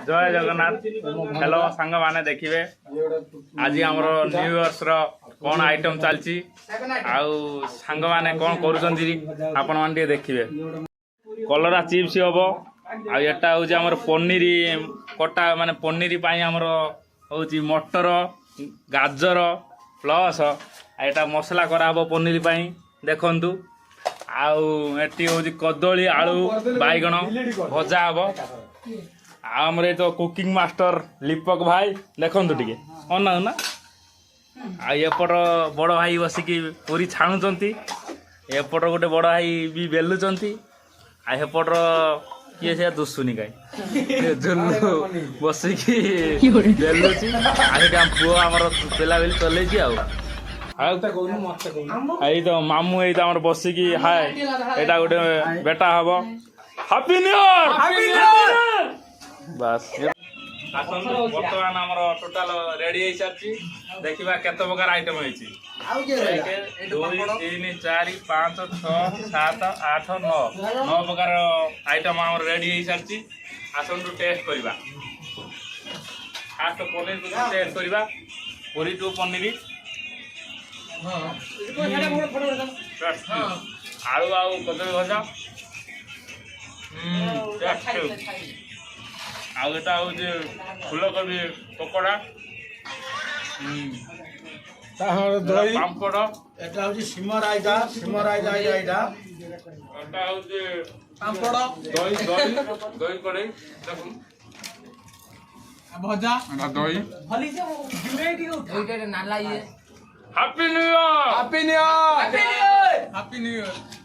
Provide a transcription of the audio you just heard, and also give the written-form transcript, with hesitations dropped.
जय जगन्नाथ। हेलो सांग माने देखिए आज आमर न्यू इयर्स कौन आइटम चलती सांग माने कौन कर देखिए कलरा चिप्स हम आटा हूँ आमर पनीर कटा माने पनीर आमर हूँ मटर गाजर प्लस एटा मसला कराब पनीर देखु आटी हूँ कदली आलू बैगण भजा हम आमर ये तो कुकिंग मास्टर लिपक भाई देखु टे अना ना आपर बड़ भाई बसिकी पूरी छाणुंट एपट गोटे बड़ भाई भी बेलुंट आपर किए से दुसुनी कहीं झुलू बसिकी बेलुची पुआ आमर पेला बेली चल तो मामू ये तो बसिकी हाय यहाँ गोटे बेटा हम हैप्पी न्यू ईयर बस बर्तमान आम टोटाल रेडी हो सारी देखा केत प्रकार आइटम हो 1 2 3 4 5 6 7 8 9 प्रकार आइटम आम रेडी हो सारी आसतु टेस्ट करवा फास्ट पनीर को टेस्ट करवा पूरी टू पनीर आलू आउ कदली भजा आउटा हूँ फूलकोबी पकोड़ा दही पापड़ एटा हूँ सिमराइजा एटा हूँ पापड़ दही दही दही कड़े भजा दही happy new year happy new year happy new year.